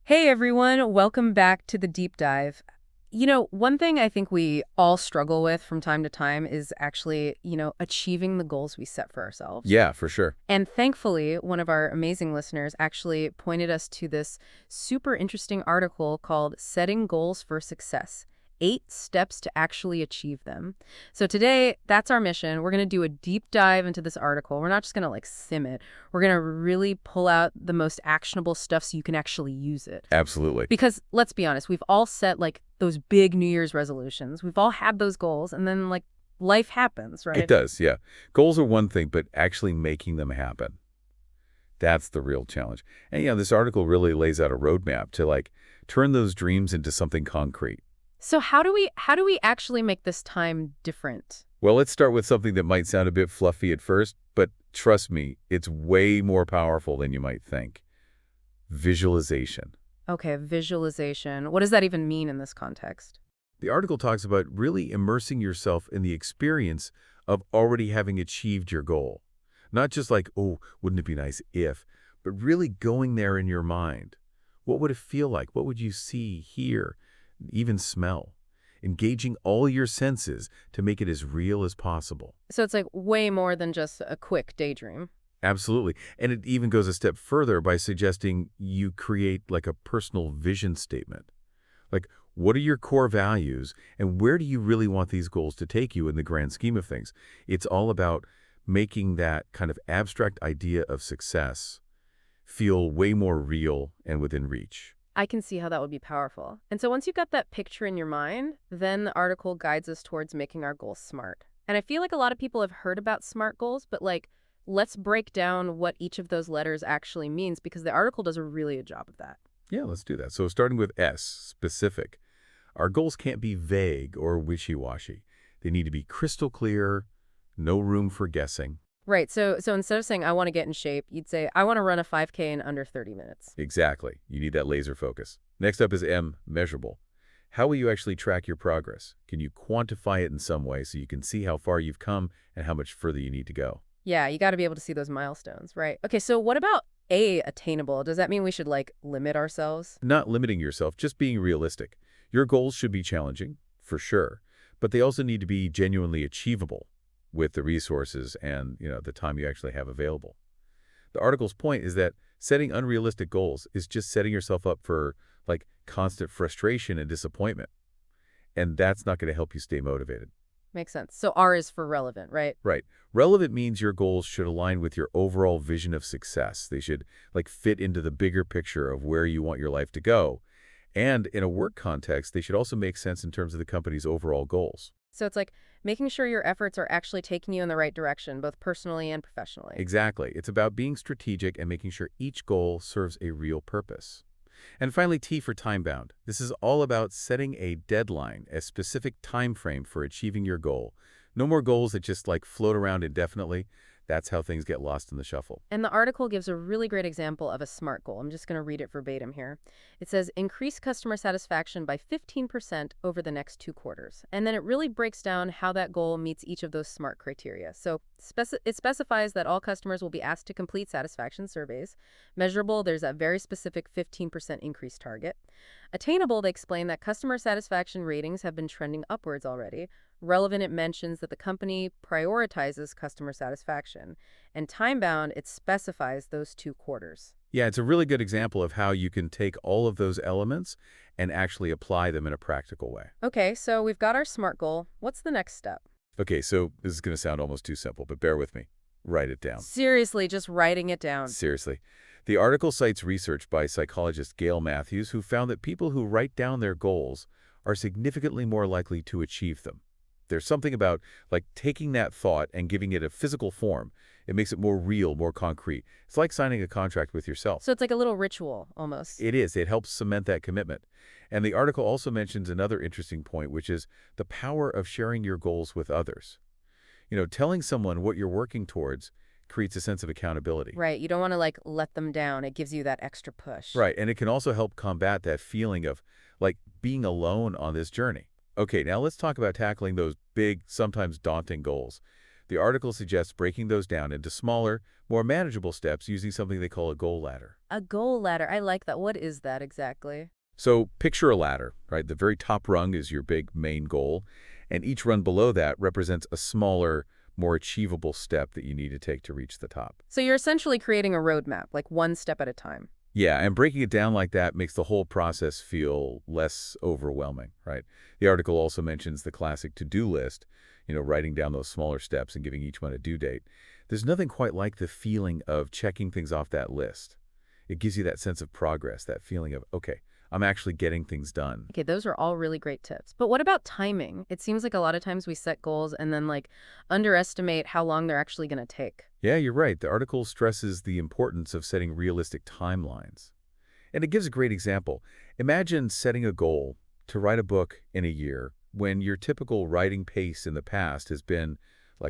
Hey everyone, welcome back to the deep dive. One thing I think we all struggle with from time to time is actually, achieving the goals we set for ourselves. Yeah, for sure. And thankfully, one of our amazing listeners actually pointed us to this super interesting article called Setting Goals for Success: 8 Steps to Actually Achieve Them. So today, that's our mission. We're going to do a deep dive into this article. We're not just going to skim it. We're going to really pull out the most actionable stuff so you can actually use it. Absolutely. Because let's be honest, we've all set those big New Year's resolutions. We've all had those goals, and then life happens, It right? does, yeah. Goals are one thing, but actually making them happen, that's the real challenge. And, this article really lays out a roadmap to, turn those dreams into something concrete. So how do we actually make this time different? Well, let's start with something that might sound a bit fluffy at first, but trust me, it's way more powerful than you might think. Visualization. Okay, visualization. What does that even mean in this context? The article talks about really immersing yourself in the experience of already having achieved your goal. Not just like, oh, wouldn't it be nice if, but really going there in your mind. What would it feel like? What would you see, hear, even smell? Engaging all your senses to make it as real as possible. So it's way more than just a quick daydream. Absolutely. And it even goes a step further by suggesting you create like a personal vision statement. Like, what are your core values and where do you really want these goals to take you in the grand scheme of things? It's all about making that kind of abstract idea of success feel way more real and within reach. I can see how that would be powerful. And so once you've got that picture in your mind, then the article guides us towards making our goals smart. And I feel like a lot of people have heard about SMART goals, but let's break down what each of those letters actually means because the article does a really good job of that. Yeah, let's do that. So starting with S, specific. Our goals can't be vague or wishy-washy. They need to be crystal clear, no room for guessing. Right. So instead of saying I want to get in shape, you'd say I want to run a 5K in under 30 minutes. Exactly. You need that laser focus. Next up is M, measurable. How will you actually track your progress? Can you quantify it in some way so you can see how far you've come and how much further you need to go? Yeah, you got to be able to see those milestones, right? Okay, so what about A, attainable? Does that mean we should limit ourselves? Not limiting yourself, just being realistic. Your goals should be challenging, for sure, but they also need to be genuinely achievable with the resources and, the time you actually have available. The article's point is that setting unrealistic goals is just setting yourself up for, constant frustration and disappointment. And that's not going to help you stay motivated. Makes sense. So R is for relevant, right? Right. Relevant means your goals should align with your overall vision of success. They should, fit into the bigger picture of where you want your life to go. And in a work context, they should also make sense in terms of the company's overall goals. So it's making sure your efforts are actually taking you in the right direction, both personally and professionally. Exactly. It's about being strategic and making sure each goal serves a real purpose. And finally, T for time-bound. This is all about setting a deadline, a specific time frame for achieving your goal. No more goals that just float around indefinitely. That's how things get lost in the shuffle. And the article gives a really great example of a SMART goal. I'm just going to read it verbatim here. It says, increase customer satisfaction by 15% over the next 2 quarters. And then it really breaks down how that goal meets each of those SMART criteria. So it specifies that all customers will be asked to complete satisfaction surveys. Measurable, there's a very specific 15% increase target. Attainable, they explain that customer satisfaction ratings have been trending upwards already. Relevant, it mentions that the company prioritizes customer satisfaction. And time-bound, it specifies those 2 quarters. Yeah, it's a really good example of how you can take all of those elements and actually apply them in a practical way. Okay, so we've got our SMART goal. What's the next step? Okay, so this is going to sound almost too simple, but bear with me. Write it down. Seriously, just writing it down. Seriously. The article cites research by psychologist Gail Matthews, who found that people who write down their goals are significantly more likely to achieve them. There's something about taking that thought and giving it a physical form. It makes it more real, more concrete. It's like signing a contract with yourself. So it's like a little ritual, almost. It is. It helps cement that commitment. And the article also mentions another interesting point, which is the power of sharing your goals with others. Telling someone what you're working towards creates a sense of accountability. Right. You don't want to let them down. It gives you that extra push. Right. And it can also help combat that feeling of being alone on this journey. Okay, now let's talk about tackling those big, sometimes daunting goals. The article suggests breaking those down into smaller, more manageable steps using something they call a goal ladder. A goal ladder. I like that. What is that exactly? So picture a ladder, right? The very top rung is your big main goal, and each rung below that represents a smaller, more achievable step that you need to take to reach the top. So you're essentially creating a roadmap, like one step at a time. Yeah, and breaking it down like that makes the whole process feel less overwhelming, right? The article also mentions the classic to-do list, writing down those smaller steps and giving each one a due date. There's nothing quite like the feeling of checking things off that list. It gives you that sense of progress, that feeling of, okay, I'm actually getting things done. Okay, those are all really great tips. But what about timing? It seems like a lot of times we set goals and then underestimate how long they're actually going to take. Yeah, you're right. The article stresses the importance of setting realistic timelines. And it gives a great example. Imagine setting a goal to write a book in a year when your typical writing pace in the past has been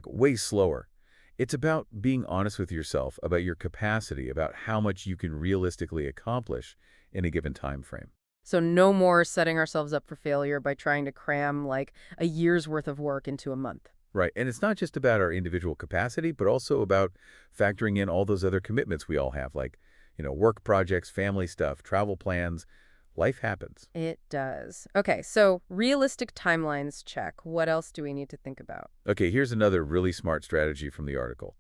way slower. It's about being honest with yourself about your capacity, about how much you can realistically accomplish in a given time frame. So no more setting ourselves up for failure by trying to cram a year's worth of work into a month. Right. And it's not just about our individual capacity, but also about factoring in all those other commitments we all have, work projects, family stuff, travel plans. Life happens. It does. Okay, so realistic timelines check. What else do we need to think about? Okay, here's another really smart strategy from the article.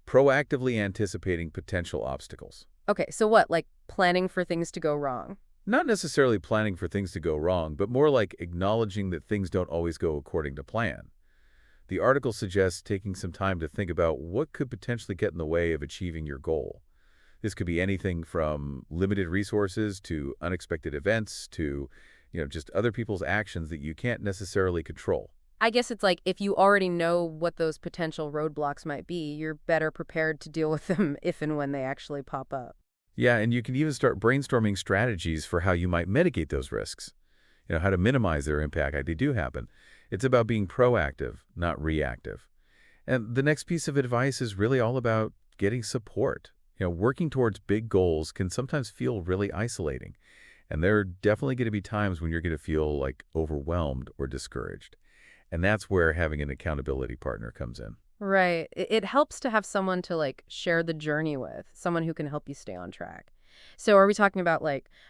Proactively anticipating potential obstacles. Okay, so what, like planning for things to go wrong? Not necessarily planning for things to go wrong, but more like acknowledging that things don't always go according to plan. The article suggests taking some time to think about what could potentially get in the way of achieving your goal. This could be anything from limited resources to unexpected events to, just other people's actions that you can't necessarily control. I guess it's like if you already know what those potential roadblocks might be, you're better prepared to deal with them if and when they actually pop up. Yeah, and you can even start brainstorming strategies for how you might mitigate those risks, how to minimize their impact if they do happen. It's about being proactive, not reactive. And the next piece of advice is really all about getting support. Working towards big goals can sometimes feel really isolating, and there are definitely going to be times when you're going to feel overwhelmed or discouraged. And that's where having an accountability partner comes in. Right. It helps to have someone to share the journey with, someone who can help you stay on track. So are we talking about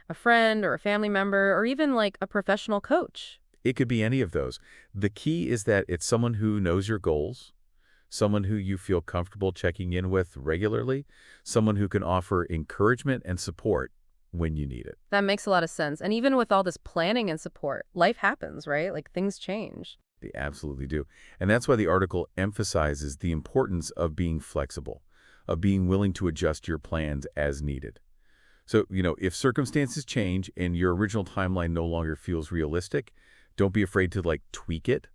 a friend or a family member or even a professional coach? It could be any of those. The key is that it's someone who knows your goals, someone who you feel comfortable checking in with regularly, someone who can offer encouragement and support when you need it. That makes a lot of sense. And even with all this planning and support, life happens, right? Things change. They absolutely do. And that's why the article emphasizes the importance of being flexible, of being willing to adjust your plans as needed. So, if circumstances change and your original timeline no longer feels realistic, don't be afraid to tweak it.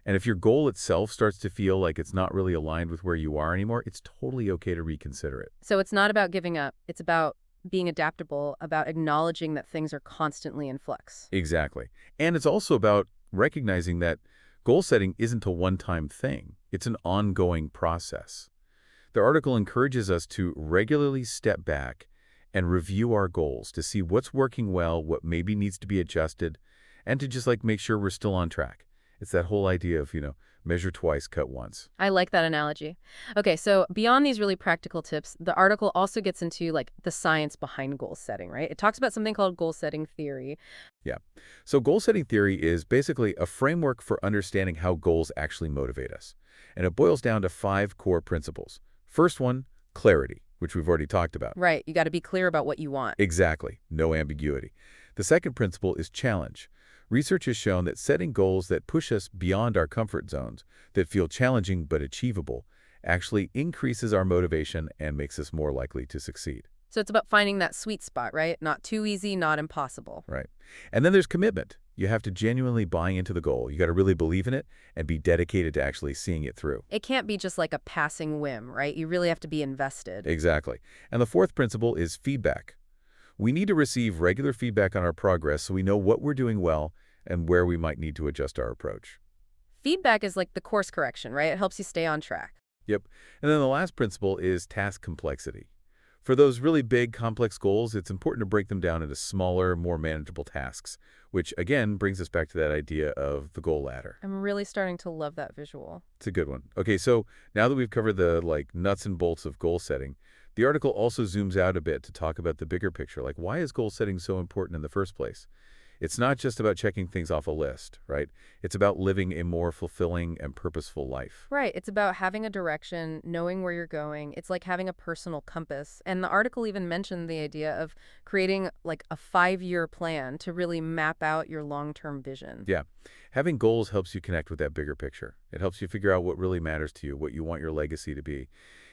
And if your goal itself starts to feel like it's not really aligned with where you are anymore, it's totally okay to reconsider it. So it's not about giving up. It's about being adaptable, about acknowledging that things are constantly in flux. Exactly. And it's also about recognizing that goal setting isn't a one-time thing. It's an ongoing process. The article encourages us to regularly step back and review our goals to see what's working well, what maybe needs to be adjusted, and to just make sure we're still on track. It's that whole idea of, measure twice, cut once. I like that analogy. Okay, so beyond these really practical tips, the article also gets into the science behind goal setting, right? It talks about something called goal setting theory. Yeah. So goal setting theory is basically a framework for understanding how goals actually motivate us. And it boils down to 5 core principles. First one, clarity, which we've already talked about. Right, you got to be clear about what you want. Exactly. No ambiguity. The second principle is challenge. Research has shown that setting goals that push us beyond our comfort zones, that feel challenging but achievable, actually increases our motivation and makes us more likely to succeed. So it's about finding that sweet spot, right? Not too easy, not impossible. Right. And then there's commitment. You have to genuinely buy into the goal. You got to really believe in it and be dedicated to actually seeing it through. It can't be just a passing whim, right? You really have to be invested. Exactly. And the fourth principle is feedback. We need to receive regular feedback on our progress so we know what we're doing well and where we might need to adjust our approach. Feedback is the course correction, right? It helps you stay on track. Yep. And then the last principle is task complexity. For those really big, complex goals, it's important to break them down into smaller, more manageable tasks, which again brings us back to that idea of the goal ladder. I'm really starting to love that visual. It's a good one. Okay, so now that we've covered the nuts and bolts of goal setting, the article also zooms out a bit to talk about the bigger picture, like why is goal setting so important in the first place? It's not just about checking things off a list, right? It's about living a more fulfilling and purposeful life. Right. It's about having a direction, knowing where you're going. It's like having a personal compass. And the article even mentioned the idea of creating like a 5-year plan to really map out your long-term vision. Yeah. Having goals helps you connect with that bigger picture. It helps you figure out what really matters to you, what you want your legacy to be.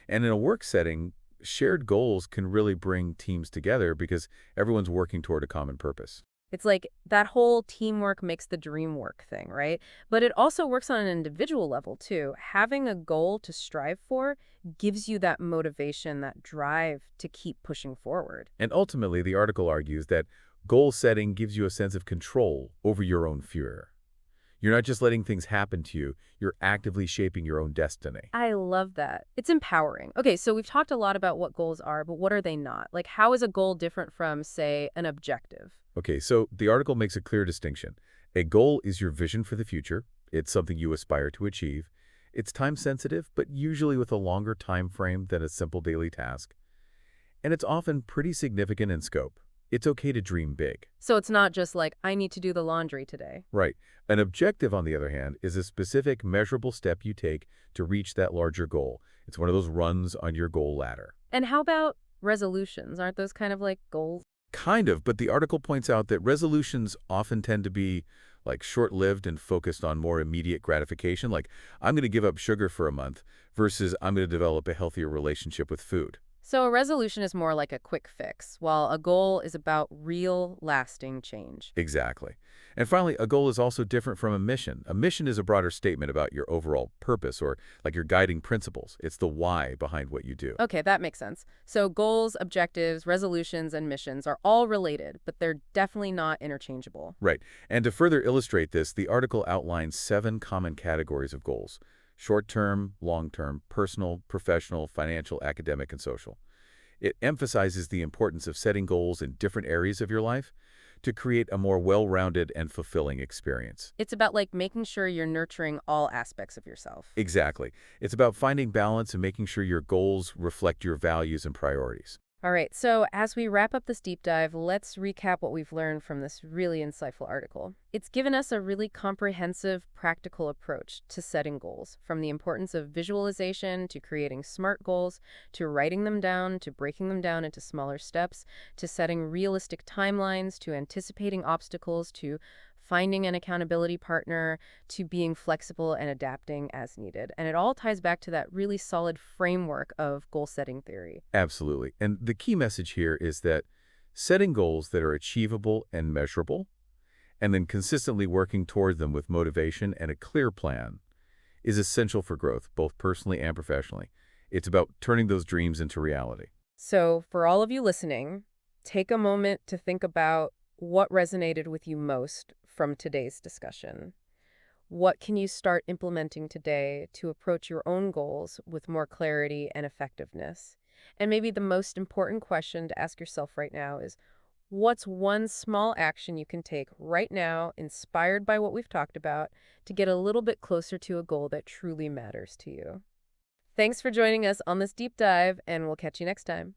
And in a work setting, shared goals can really bring teams together because everyone's working toward a common purpose. It's like that whole teamwork makes the dream work thing, right? But it also works on an individual level too. Having a goal to strive for gives you that motivation, that drive to keep pushing forward. And ultimately, the article argues that goal setting gives you a sense of control over your own future. You're not just letting things happen to you, you're actively shaping your own destiny. I love that. It's empowering. Okay, so we've talked a lot about what goals are, but what are they not? Like, how is a goal different from, say, an objective? Okay, so the article makes a clear distinction. A goal is your vision for the future. It's something you aspire to achieve. It's time sensitive, but usually with a longer time frame than a simple daily task. And it's often pretty significant in scope. It's okay to dream big. So it's not just like, I need to do the laundry today. Right. An objective, on the other hand, is a specific, measurable step you take to reach that larger goal. It's one of those runs on your goal ladder. And how about resolutions? Aren't those kind of like goals? Kind of, but the article points out that resolutions often tend to be short-lived and focused on more immediate gratification, like I'm going to give up sugar for a month versus I'm going to develop a healthier relationship with food. So a resolution is more like a quick fix, while a goal is about real, lasting change. Exactly. And finally, a goal is also different from a mission. A mission is a broader statement about your overall purpose or like your guiding principles. It's the why behind what you do. Okay, that makes sense. So goals, objectives, resolutions, and missions are all related, but they're definitely not interchangeable. Right. And to further illustrate this, the article outlines 7 common categories of goals: short-term, long-term, personal, professional, financial, academic, and social. It emphasizes the importance of setting goals in different areas of your life to create a more well-rounded and fulfilling experience. It's about like making sure you're nurturing all aspects of yourself. Exactly. It's about finding balance and making sure your goals reflect your values and priorities. All right, so as we wrap up this deep dive, let's recap what we've learned from this really insightful article. It's given us a really comprehensive, practical approach to setting goals, from the importance of visualization to creating SMART goals, to writing them down, to breaking them down into smaller steps, to setting realistic timelines, to anticipating obstacles, to finding an accountability partner, to being flexible and adapting as needed. And it all ties back to that really solid framework of goal setting theory. Absolutely. And the key message here is that setting goals that are achievable and measurable, and then consistently working toward them with motivation and a clear plan, is essential for growth, both personally and professionally. It's about turning those dreams into reality. So, for all of you listening, take a moment to think about what resonated with you most from today's discussion. What can you start implementing today to approach your own goals with more clarity and effectiveness? And maybe the most important question to ask yourself right now is, what's one small action you can take right now, inspired by what we've talked about, to get a little bit closer to a goal that truly matters to you? Thanks for joining us on this deep dive, and we'll catch you next time.